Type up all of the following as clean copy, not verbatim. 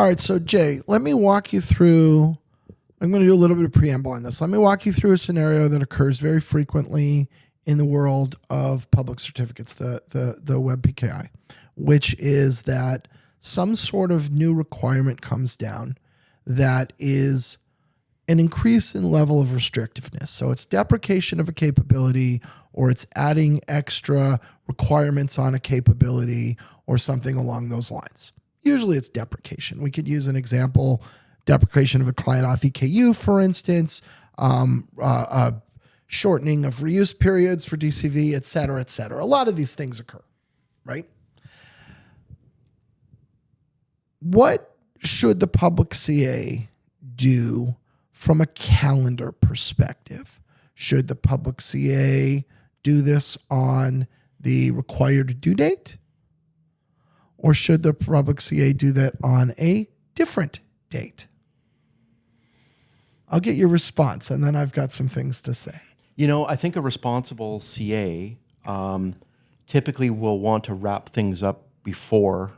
right, so Jay, let me walk you through. I'm going to do a little bit of preamble on this. Let me walk you through a scenario that occurs very frequently in the world of public certificates, the WebPKI, which is that some sort of new requirement comes down that is an increase in level of restrictiveness. So it's deprecation of a capability, or it's adding extra requirements on a capability, or something along those lines. Usually it's deprecation. We could use an example, deprecation of a client auth EKU, for instance, shortening of reuse periods for DCV, et cetera, et cetera. A lot of these things occur, right? What should the public CA do from a calendar perspective? Should the public CA do this on the required due date? Or should the public CA do that on a different date? I'll get your response, and then I've got some things to say. You know, I think a responsible CA typically will want to wrap things up before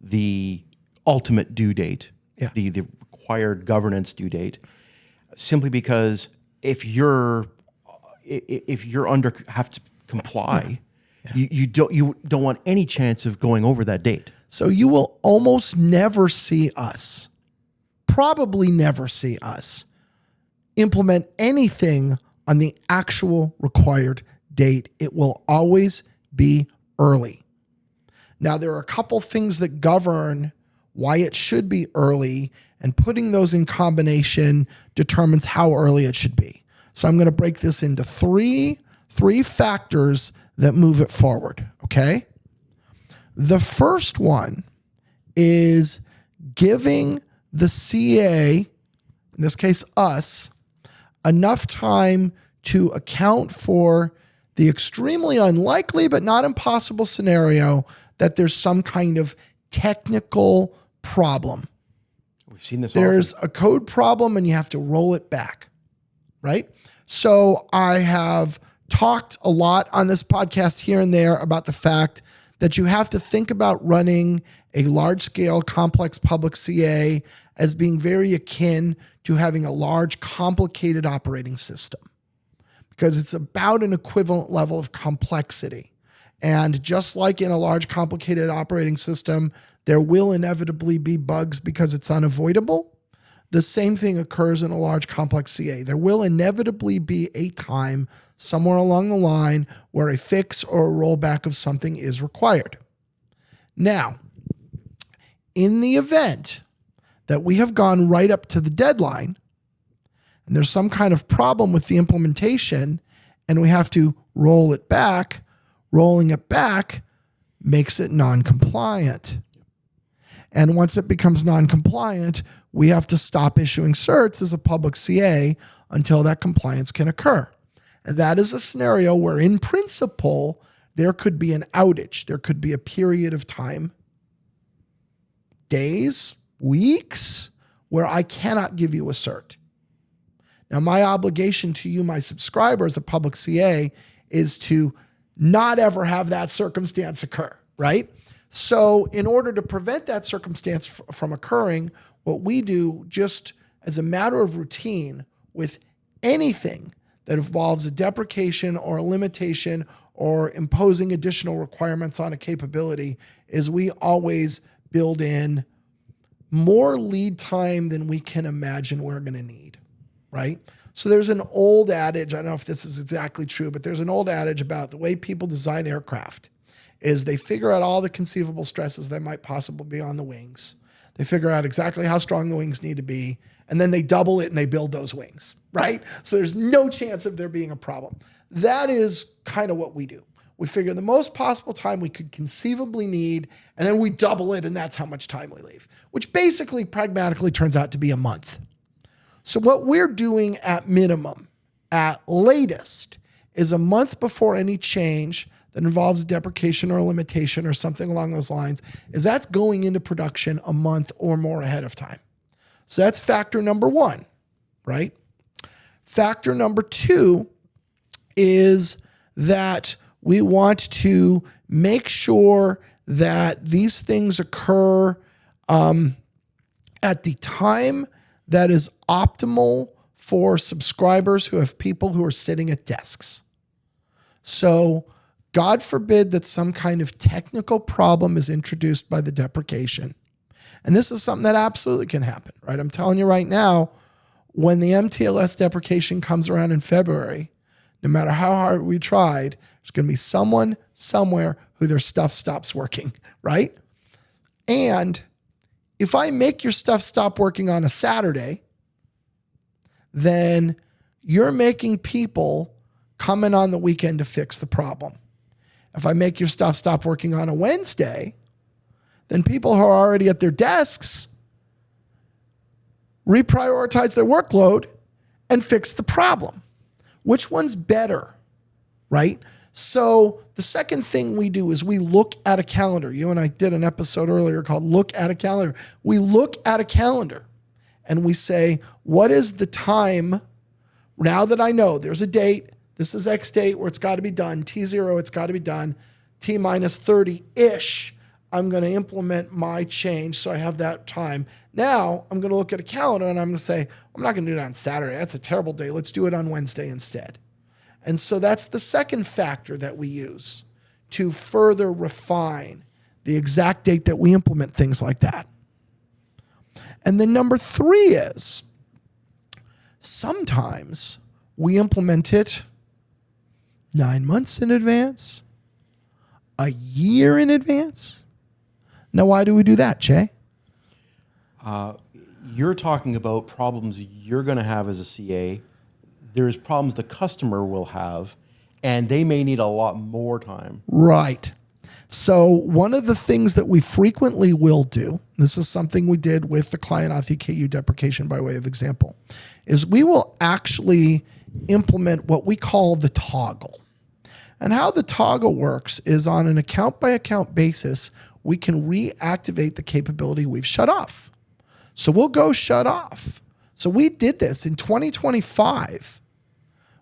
the ultimate due date, the required governance due date, simply because if you're have to comply, you don't want any chance of going over that date. So you will almost never see us, probably never see us, implement anything on the actual required date. It will always be early. Now, there are a couple things that govern why it should be early, and putting those in combination determines how early it should be. So I'm going to break this into three factors that move it forward, okay? The first one is giving the CA, in this case us, enough time to account for the extremely unlikely but not impossible scenario that there's some kind of technical problem. We've seen this. There's a code problem and you have to roll it back, right? So I have talked a lot on this podcast here and there about the fact that you have to think about running a large-scale, complex public CA as being very akin to having a large, complicated operating system, because it's about an equivalent level of complexity. And just like in a large, complicated operating system, there will inevitably be bugs because it's unavoidable. The same thing occurs in a large, complex CA. There will inevitably be a time somewhere along the line where a fix or a rollback of something is required. Now, in the event that we have gone right up to the deadline and there's some kind of problem with the implementation and we have to roll it back, rolling it back makes it non-compliant. And once it becomes non-compliant, we have to stop issuing certs as a public CA until that compliance can occur. And that is a scenario where, in principle, there could be an outage. There could be a period of time, days, weeks, where I cannot give you a cert. Now, my obligation to you, my subscriber, as a public CA, is to not ever have that circumstance occur, right? So in order to prevent that circumstance from occurring, what we do, just as a matter of routine with anything that involves a deprecation or a limitation or imposing additional requirements on a capability, is we always build in more lead time than we can imagine we're going to need, right? So there's an old adage, I don't know if this is exactly true, but there's an old adage about the way people design aircraft is they figure out all the conceivable stresses that might possibly be on the wings. They figure out exactly how strong the wings need to be, and then they double it and they build those wings, right? So there's no chance of there being a problem. That is kind of what we do. We figure the most possible time we could conceivably need, and then we double it, and that's how much time we leave, which basically pragmatically turns out to be a month. So what we're doing at minimum, at latest, is a month before any change that involves a deprecation or a limitation or something along those lines, is that's going into production a month or more ahead of time. So that's factor number one, right? Factor number two is that we want to make sure that these things occur at the time that is optimal for subscribers who have people who are sitting at desks. So God forbid that some kind of technical problem is introduced by the deprecation. And this is something that absolutely can happen, right? I'm telling you right now, when the MTLS deprecation comes around in February, no matter how hard we tried, there's going to be someone somewhere who their stuff stops working, right? And if I make your stuff stop working on a Saturday, then you're making people come in on the weekend to fix the problem. If I make your stuff stop working on a Wednesday, then people who are already at their desks reprioritize their workload and fix the problem. Which one's better, right? So the second thing we do is we look at a calendar. You and I did an episode earlier called Look at a Calendar. We look at a calendar and we say, what is the time, now that I know there's a date, this is X date where it's got to be done, T0, it's got to be done, T minus 30-ish, I'm going to implement my change so I have that time. Now I'm going to look at a calendar and I'm going to say, I'm not going to do it on Saturday. That's a terrible day. Let's do it on Wednesday instead. And so that's the second factor that we use to further refine the exact date that we implement things like that. And then number 3 is sometimes we implement it 9 months in advance, a year in advance. Now, why do we do that, Jay? You're talking about problems you're going to have as a CA. There's problems the customer will have, and they may need a lot more time. Right. So one of the things that we frequently will do, this is something we did with the client AuthEKU deprecation by way of example, is we will actually implement what we call the toggle. And how the toggle works is on an account-by-account basis, we can reactivate the capability we've shut off. So we'll go shut off. So we did this in 2025.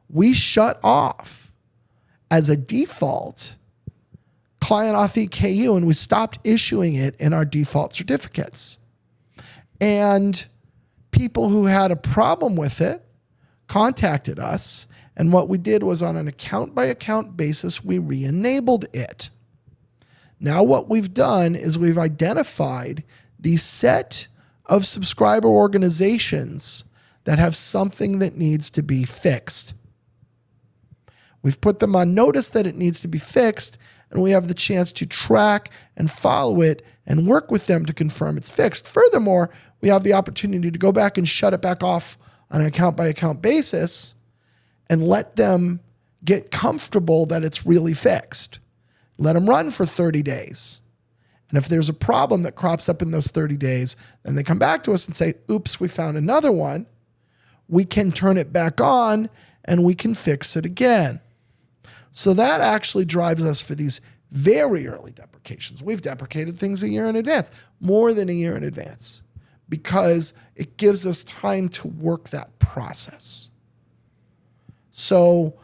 We shut off as a default client AuthEKU, and we stopped issuing it in our default certificates. And people who had a problem with it contacted us, and what we did was on an account-by-account basis, we re-enabled it. Now what we've done is we've identified the set of subscriber organizations that have something that needs to be fixed. We've put them on notice that it needs to be fixed, and we have the chance to track and follow it and work with them to confirm it's fixed. Furthermore, we have the opportunity to go back and shut it back off on an account-by-account basis and let them get comfortable that it's really fixed. Let them run for 30 days. And if there's a problem that crops up in those 30 days, then they come back to us and say, oops, we found another one. We can turn it back on and we can fix it again. So that actually drives us for these very early deprecations. We've deprecated things a year in advance, more than a year in advance, because it gives us time to work that process. So,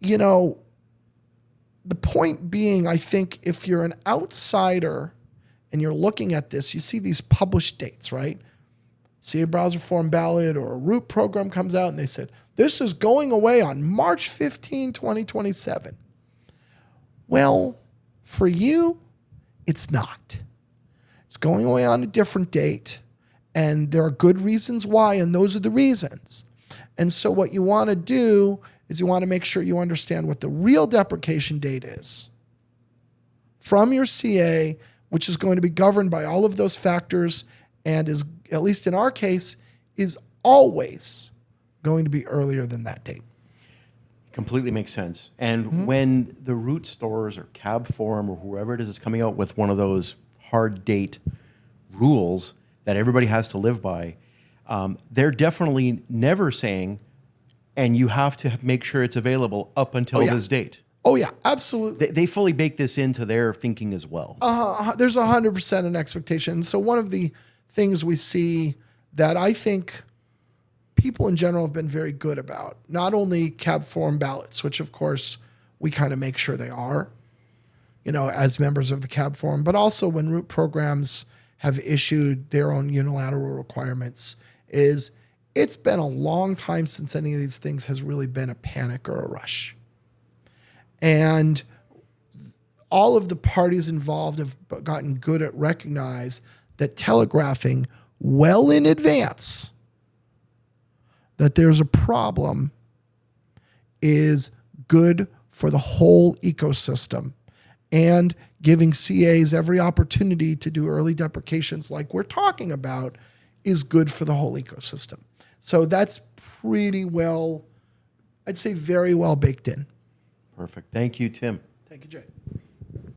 you know, the point being, I think if you're an outsider and you're looking at this, you see these published dates, right? See a browser form ballot or a root program comes out and they said, this is going away on March 15, 2027. Well, for you, it's not. It's going away on a different date, and there are good reasons why, and those are the reasons. And so what you want to do is you want to make sure you understand what the real deprecation date is from your CA, which is going to be governed by all of those factors and is, at least in our case, is always going to be earlier than that date. Completely makes sense. And when the root stores or CAB Forum or whoever it is coming out with one of those hard date rules that everybody has to live by, they're definitely never saying, and you have to make sure it's available up until this date. Oh, yeah, absolutely. They fully bake this into their thinking as well. There's 100% an expectation. So one of the things we see that I think people in general have been very good about, not only CAB Forum ballots, which of course we kind of make sure they are, you know, as members of the CAB Forum, but also when root programs have issued their own unilateral requirements is it's been a long time since any of these things has really been a panic or a rush. And all of the parties involved have gotten good at recognize that telegraphing well in advance that there's a problem is good for the whole ecosystem, and giving CAs every opportunity to do early deprecations like we're talking about is good for the whole ecosystem. So that's pretty well, I'd say very well baked in. Perfect. Thank you, Tim. Thank you, Jay.